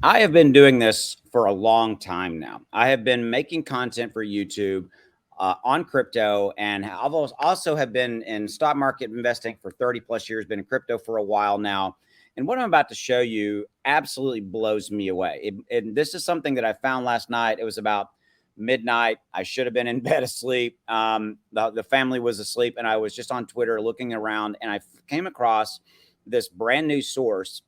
I have been doing this for a long time now. I have been making content for YouTube on crypto, and I've also have been in stock market investing for 30 plus years, been in crypto for a while now. And what I'm about to show you absolutely blows me away. And this is something that I found last night. It was about midnight. I should have been in bed asleep. The family was asleep, and I was just on Twitter looking around, and I came across this brand new source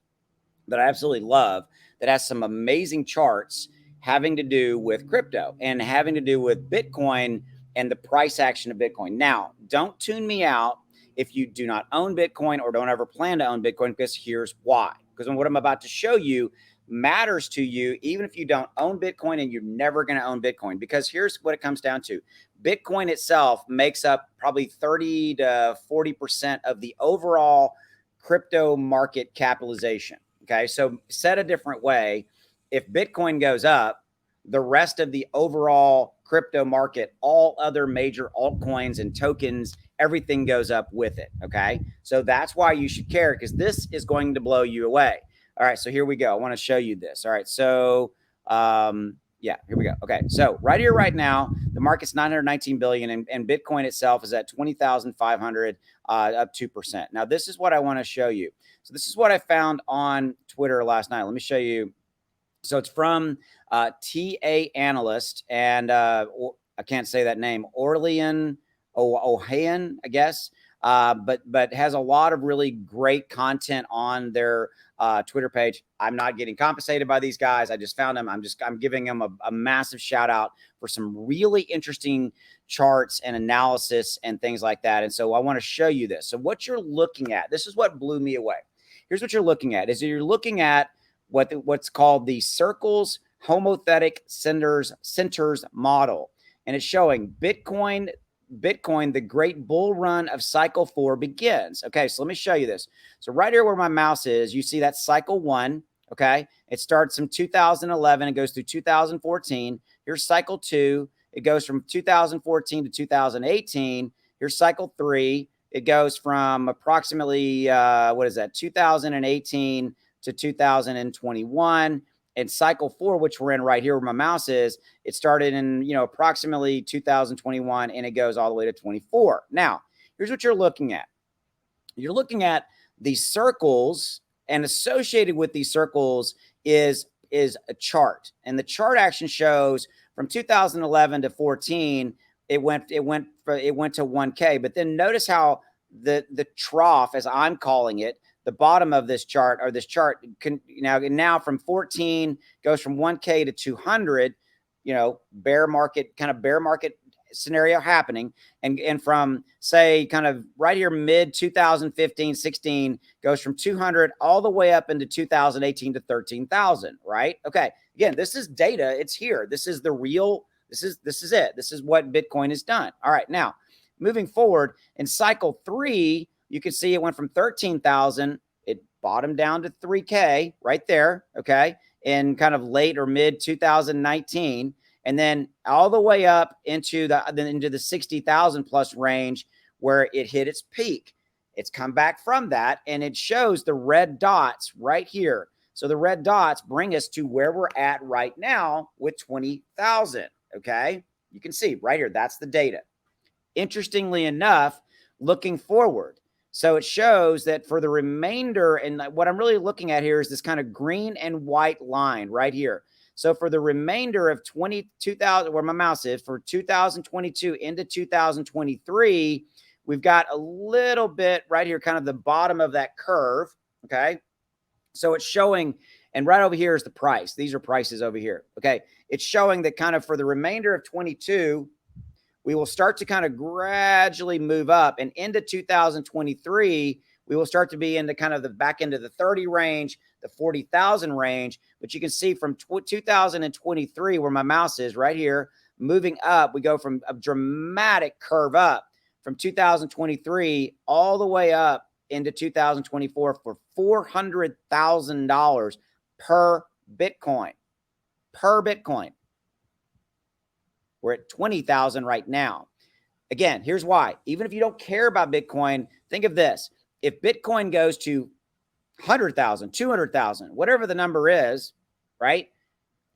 that I absolutely love that has some amazing charts having to do with crypto and having to do with Bitcoin and the price action of Bitcoin. Now, don't tune me out if you do not own Bitcoin or don't ever plan to own Bitcoin, because here's why. Because what I'm about to show you matters to you, even if you don't own Bitcoin and you're never going to own Bitcoin. Because here's what it comes down to: Bitcoin itself makes up probably 30 to 40% of the overall crypto market capitalization. Okay, so said a different way, if Bitcoin goes up, the rest of the overall crypto market, all other major altcoins and tokens, everything goes up with it. Okay, so that's why you should care, because this is going to blow you away. All right, so here we go. I want to show you this. All right, so yeah, here we go. Okay, so right here, right now, the market's 919 billion, and Bitcoin itself is at 20,500, up 2%. Now, this is what I want to show you. So this is what I found on Twitter last night. Let me show you. So it's from TA Analyst, and I can't say that name, Orlean Ohayan, I guess. But has a lot of really great content on their Twitter page. I'm not getting compensated by these guys. I just found them. I'm giving them a massive shout out for some really interesting charts and analysis and things like that. And so I want to show you this. So what you're looking at, this is what blew me away. Here's what you're looking at: is you're looking at what's called the circles homothetic centers model, and it's showing Bitcoin, the great bull run of cycle 4 begins. Okay, so let me show you this. So right here where my mouse is, you see that cycle 1. Okay, it starts from 2011 and goes through 2014. Here's cycle 2. It goes from 2014 to 2018. Here's cycle 3. It goes from approximately, 2018 to 2021. And cycle 4, which we're in right here where my mouse is, it started in, approximately 2021, and it goes all the way to 24. Now, here's what you're looking at. You're looking at these circles, and associated with these circles is a chart. And the chart action shows from 2011 to 14, it went to 1K. But then notice how the trough, as I'm calling it, the bottom of this chart, or this chart, can now from 14 goes from 1K to 200. Bear market scenario happening, and from, say, kind of right here mid 2015 16, goes from 200 all the way up into 2018 to 13,000. Right? Okay, again, this is data. It's here. This is the real. This is it. This is what Bitcoin has done. All right, now moving forward in cycle 3, you can see it went from 13,000. It bottomed down to 3K right there. Okay, in kind of late or mid 2019. And then all the way up into the 60,000 plus range, where it hit its peak. It's come back from that, and it shows the red dots right here. So the red dots bring us to where we're at right now with 20,000. Okay, you can see right here, that's the data. Interestingly enough, looking forward, so it shows that for the remainder, and what I'm really looking at here is this kind of green and white line right here. So for the remainder of 2000, where my mouse is, for 2022 into 2023, we've got a little bit right here, kind of the bottom of that curve. Okay, so it's showing, and right over here is the price. These are prices over here. Okay, it's showing that kind of for the remainder of 22, we will start to kind of gradually move up, and into 2023, we will start to be into kind of the back end of the 30 range, the 40,000 range. But you can see from 2023, where my mouse is right here, moving up, we go from a dramatic curve up from 2023 all the way up into 2024 for $400,000 per Bitcoin. Per Bitcoin. We're at 20,000 right now. Again, here's why. Even if you don't care about Bitcoin, think of this. If Bitcoin goes to 100,000, 200,000, whatever the number is, right?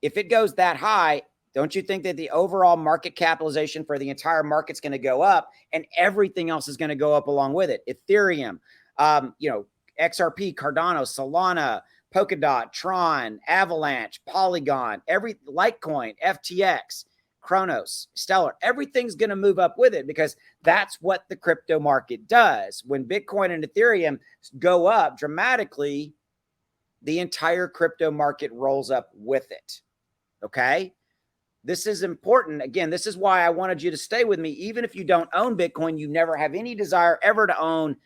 If it goes that high, don't you think that the overall market capitalization for the entire market's going to go up, and everything else is going to go up along with it? Ethereum, XRP, Cardano, Solana, Polkadot, Tron, Avalanche, Polygon, every Litecoin, FTX, Kronos, Stellar, everything's going to move up with it, because that's what the crypto market does. When Bitcoin and Ethereum go up dramatically, the entire crypto market rolls up with it. Okay. This is important. Again, this is why I wanted you to stay with me. Even if you don't own Bitcoin, you never have any desire ever to own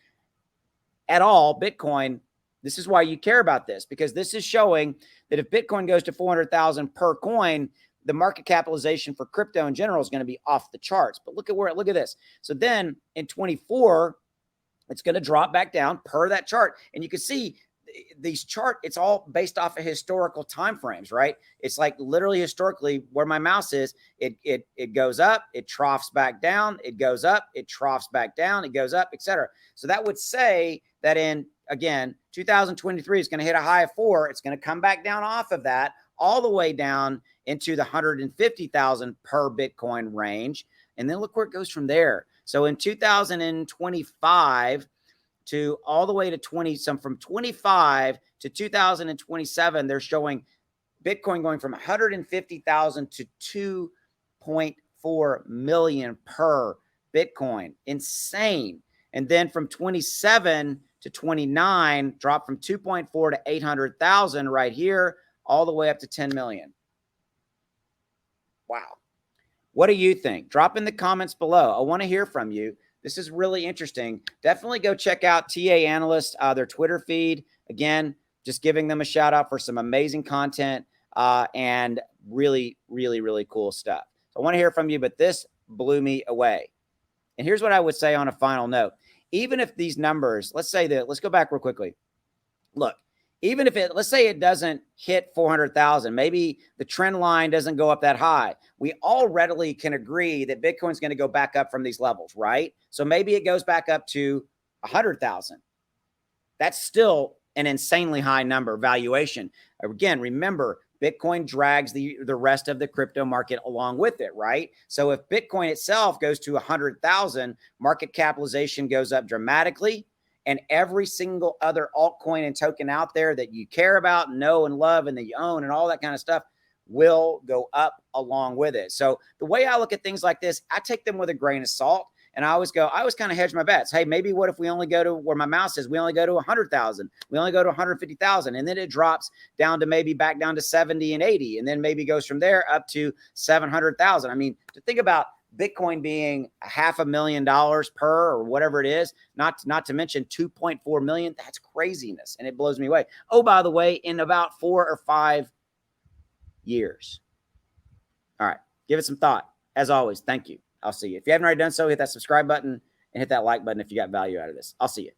at all Bitcoin. This is why you care about this, because this is showing that if Bitcoin goes to 400,000 per coin, the market capitalization for crypto in general is going to be off the charts. But look at this. So then in 24, it's going to drop back down per that chart. And you can see these chart, it's all based off of historical time frames, right? It's like literally historically where my mouse is, it goes up, it troughs back down, it goes up, it troughs back down, it goes up, etc. So that would say that in, again, 2023 is going to hit a high of 4. It's going to come back down off of that all the way down into the 150,000 per Bitcoin range. And then look where it goes from there. So in 2025 to all the way to from 25 to 2027, they're showing Bitcoin going from 150,000 to 2.4 million per Bitcoin. Insane. And then from 27 to 29, drop from 2.4 to 800,000 right here, all the way up to 10 million. Wow. What do you think? Drop in the comments below. I want to hear from you. This is really interesting. Definitely go check out TA Analysts, their Twitter feed. Again, just giving them a shout out for some amazing content and really, really, really cool stuff. So I want to hear from you, but this blew me away. And here's what I would say on a final note. Even if these numbers, let's go back real quickly. Look, even if let's say it doesn't hit 400,000, maybe the trend line doesn't go up that high. We all readily can agree that Bitcoin's going to go back up from these levels, right? So maybe it goes back up to 100,000. That's still an insanely high number valuation. Again, remember, Bitcoin drags the rest of the crypto market along with it, right? So if Bitcoin itself goes to 100,000, market capitalization goes up dramatically, and every single other altcoin and token out there that you care about, know, and love, and that you own, and all that kind of stuff will go up along with it. So the way I look at things like this, I take them with a grain of salt. And I always kind of hedge my bets. Hey, maybe what if we only go to where my mouse is? We only go to 100,000. We only go to 150,000. And then it drops down to maybe back down to 70 and 80. And then maybe goes from there up to 700,000. I mean, to think about Bitcoin being $500,000 per or whatever it is, not to mention 2.4 million, that's craziness. And it blows me away. Oh, by the way, in about 4 or 5 years. All right. Give it some thought. As always, thank you. I'll see you. If you haven't already done so, hit that subscribe button and hit that like button if you got value out of this. I'll see you.